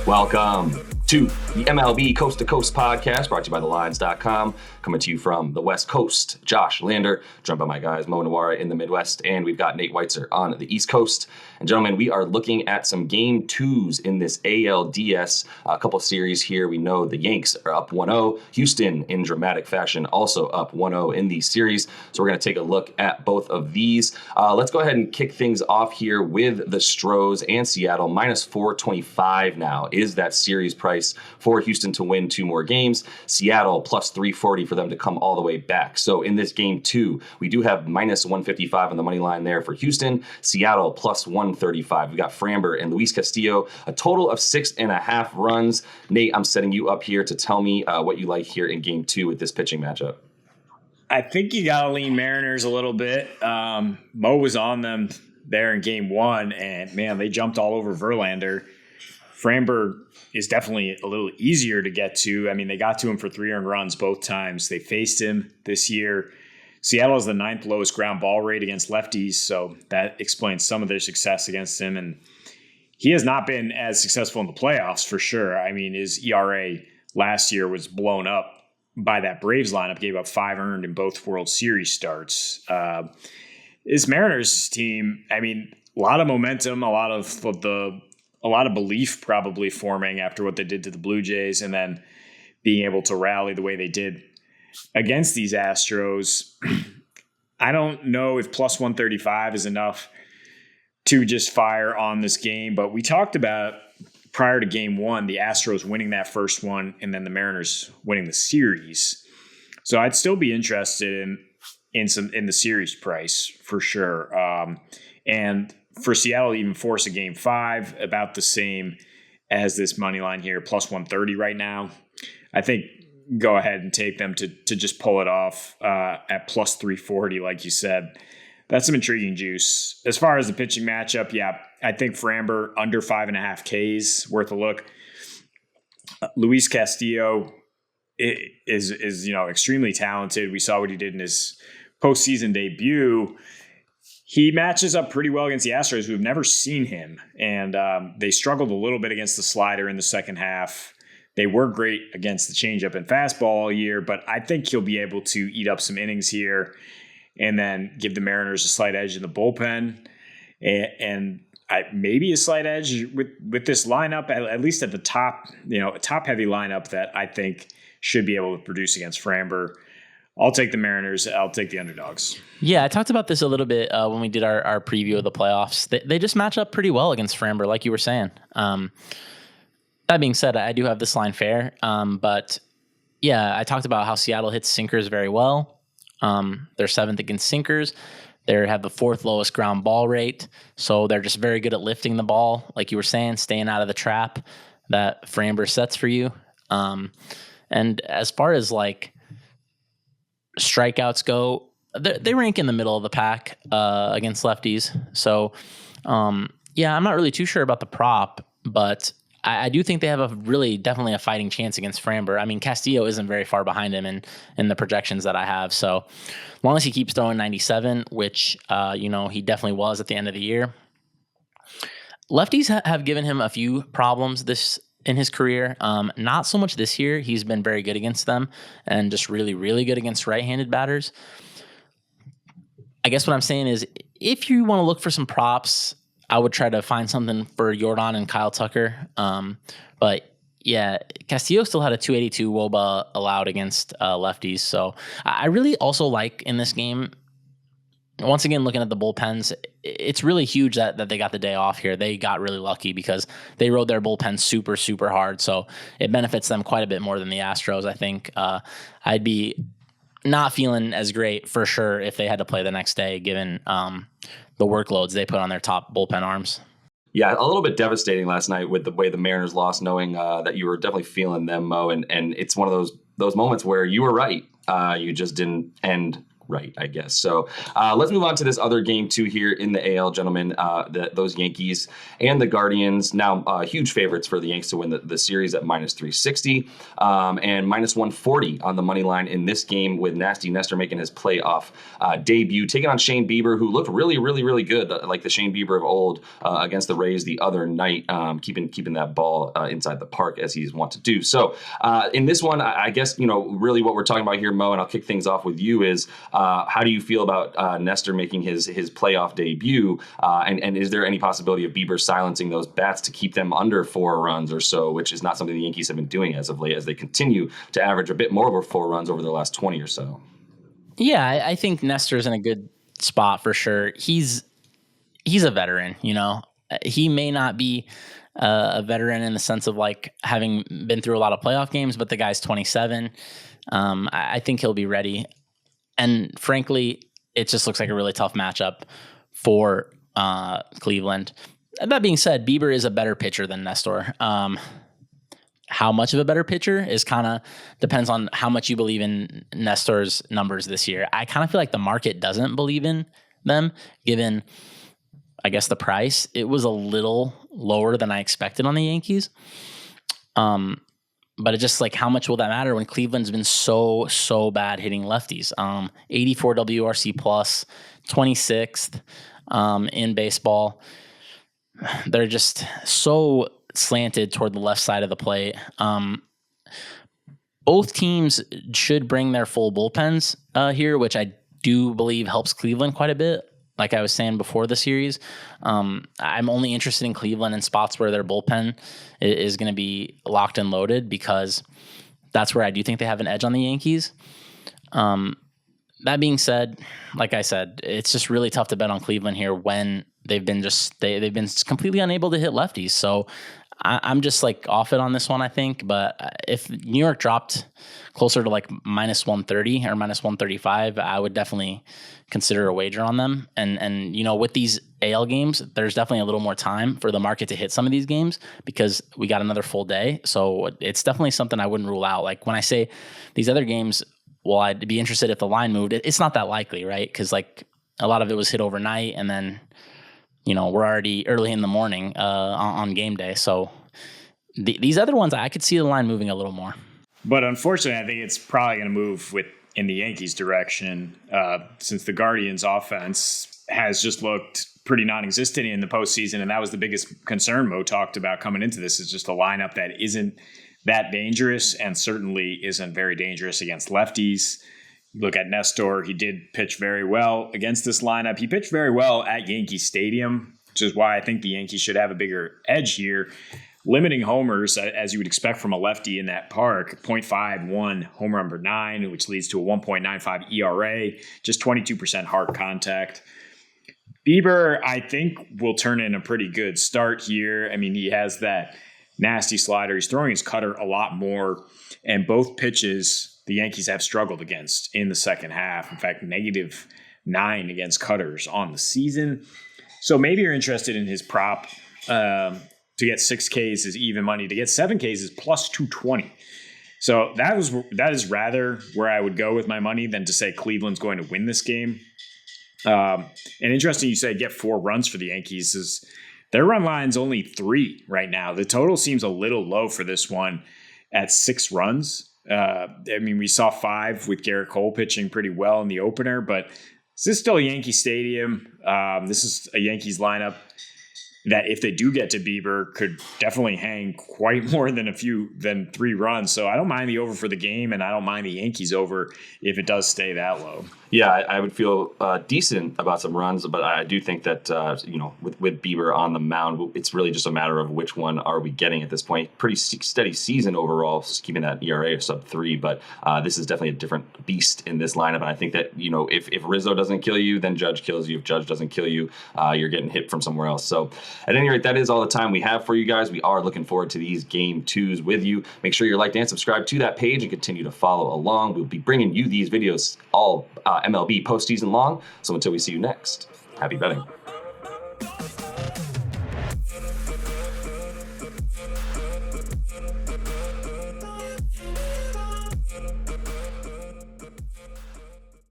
Welcome to the MLB Coast to Coast podcast, brought to you by legalized.com, coming to you from the West Coast. Josh Lander, joined by my guys Mo Nawara in the Midwest, and we've got Nate Weitzer on the East Coast. And gentlemen, we are looking at some game twos in this ALDS, a couple series here. We know the Yanks are up 1-0. Houston, in dramatic fashion, also up 1-0 in these series. So we're going to take a look at both of these. Let's go ahead and kick things off here with the Stros and Seattle. Minus 425 now is that series price for Houston to win two more games. Seattle plus 340 for them to come all the way back. So in this game two, we do have minus 155 on the money line there for Houston. Seattle plus 135. We got Framber and Luis Castillo, a total of 6.5 runs. Nate, I'm setting you up here to tell me what you like here in game two with this pitching matchup. I think you got to lean Mariners a little bit. Mo was on them there in game one, and man, they jumped all over Verlander. Framber is definitely a little easier to get to. I mean, they got to him for 3 earned runs both times they faced him this year. Seattle is the 9th lowest ground ball rate against lefties, so that explains some of their success against him. And he has not been as successful in the playoffs for sure. I mean, his ERA last year was blown up by that Braves lineup, gave up 5 earned in both World Series starts. This Mariners team, I mean, a lot of momentum, a lot of belief probably forming after what they did to the Blue Jays, and then being able to rally the way they did against these Astros. I don't know if plus 135 is enough to just fire on this game, but we talked about prior to game one, the Astros winning that first one and then the Mariners winning the series. So I'd still be interested in the series price for sure. And for Seattle to even force a game 5, about the same as this money line here, plus 130 right now. I think go ahead and take them to just pull it off at plus 340, like you said. That's some intriguing juice. As far as the pitching matchup, yeah, I think Framber under 5.5 Ks worth a look. Luis Castillo is extremely talented. We saw what he did in his postseason debut. He matches up pretty well against the Astros, who have never seen him, and they struggled a little bit against the slider in the second half. They were great against the changeup and fastball all year, but I think he'll be able to eat up some innings here and then give the Mariners a slight edge in the bullpen, and maybe a slight edge with this lineup, at least at the top, a top-heavy lineup that I think should be able to produce against Framber. I'll take the Mariners. I'll take the underdogs. Yeah, I talked about this a little bit when we did our preview of the playoffs. They just match up pretty well against Framber, like you were saying. That being said, I do have this line fair. But, yeah, I talked about how Seattle hits sinkers very well. They're 7th against sinkers. They have the 4th lowest ground ball rate. So they're just very good at lifting the ball, like you were saying, staying out of the trap that Framber sets for you. And as far as, strikeouts go, they rank in the middle of the pack against lefties. So, yeah, I'm not really too sure about the prop, but I do think they have definitely a fighting chance against Framber. I mean, Castillo isn't very far behind him in the projections that I have. So, as long as he keeps throwing 97, which, he definitely was at the end of the year. Lefties have given him a few problems in his career. Not so much this year. He's been very good against them and just really, really good against right-handed batters. I guess what I'm saying is if you want to look for some props, I would try to find something for Jordan and Kyle Tucker. But yeah, Castillo still had a 282 WOBA allowed against lefties. So I really also like in this game, once again, looking at the bullpens, it's really huge that they got the day off here. They got really lucky because they rode their bullpen super, super hard. So it benefits them quite a bit more than the Astros, I think. I'd be not feeling as great for sure if they had to play the next day, given the workloads they put on their top bullpen arms. Yeah, a little bit devastating last night with the way the Mariners lost, knowing that you were definitely feeling them, Mo. And it's one of those moments where you were right. You just didn't end right, I guess. So let's move on to this other game too here in the AL, gentlemen. Those Yankees and the Guardians, now huge favorites for the Yanks to win the series at minus 360 and minus 140 on the money line in this game, with Nasty Nestor making his playoff debut, taking on Shane Bieber, who looked really, really, really good, like the Shane Bieber of old against the Rays the other night, keeping that ball inside the park as he's wont to do. So in this one, I guess, really what we're talking about here, Mo, and I'll kick things off with you, is how do you feel about Nestor making his playoff debut? And is there any possibility of Bieber silencing those bats to keep them under 4 runs or so, which is not something the Yankees have been doing as of late, as they continue to average a bit more over 4 runs over the last 20 or so? Yeah, I think Nestor's in a good spot for sure. He's a veteran, He may not be a veteran in the sense of like having been through a lot of playoff games, but the guy's 27. I think he'll be ready. And frankly, it just looks like a really tough matchup for Cleveland. That being said, Bieber is a better pitcher than Nestor. How much of a better pitcher is kind of depends on how much you believe in Nestor's numbers this year. I kind of feel like the market doesn't believe in them, given, I guess, the price. It was a little lower than I expected on the Yankees. But it's just like, how much will that matter when Cleveland's been so bad hitting lefties? 84 WRC plus, 26th in baseball. They're just so slanted toward the left side of the plate. Both teams should bring their full bullpens here, which I do believe helps Cleveland quite a bit. Like I was saying before the series, I'm only interested in Cleveland in spots where their bullpen is going to be locked and loaded, because that's where I do think they have an edge on the Yankees. That being said, like I said, it's just really tough to bet on Cleveland here when they've been completely unable to hit lefties. So I'm just like off it on this one, I think. But if New York dropped closer to like minus 130 or minus 135, I would definitely consider a wager on them. And with these AL games, there's definitely a little more time for the market to hit some of these games because we got another full day. So it's definitely something I wouldn't rule out. Like when I say these other games, well, I'd be interested if the line moved. It's not that likely, right? Because like a lot of it was hit overnight, and then we're already early in the morning on game day. So these other ones, I could see the line moving a little more. But unfortunately, I think it's probably going to move in the Yankees' direction, since the Guardians' offense has just looked pretty non-existent in the postseason, and that was the biggest concern Mo talked about coming into this, is just a lineup that isn't that dangerous and certainly isn't very dangerous against lefties. Look at Nestor. He did pitch very well against this lineup. He pitched very well at Yankee Stadium, which is why I think the Yankees should have a bigger edge here. Limiting homers, as you would expect from a lefty in that park, 0.51 homer number 9, which leads to a 1.95 ERA, just 22% hard contact. Bieber, I think, will turn in a pretty good start here. I mean, he has that nasty slider. He's throwing his cutter a lot more, and both pitches the Yankees have struggled against in the second half. In fact, -9 against cutters on the season. So maybe you're interested in his prop. To get 6 Ks is even money. To get 7 Ks is plus 220. So that is rather where I would go with my money than to say Cleveland's going to win this game. And interesting you say get 4 runs for the Yankees. Is their run line's only 3 right now. The total seems a little low for this one at 6 runs. We saw 5 with Garrett Cole pitching pretty well in the opener, but this is still a Yankee Stadium. This is a Yankees lineup that, if they do get to Bieber, could definitely hang quite more than 3 runs. So I don't mind the over for the game, and I don't mind the Yankees over if it does stay that low. Yeah, I would feel decent about some runs, but I do think that with Bieber on the mound, it's really just a matter of which one are we getting at this point. Pretty steady season overall, just keeping that ERA of sub 3, but this is definitely a different beast in this lineup. And I think that if Rizzo doesn't kill you, then Judge kills you. If Judge doesn't kill you, you're getting hit from somewhere else. So at any rate, that is all the time we have for you guys. We are looking forward to these game 2s with you. Make sure you're liked and subscribed to that page and continue to follow along. We'll be bringing you these videos all MLB postseason long. So until we see you next, happy betting.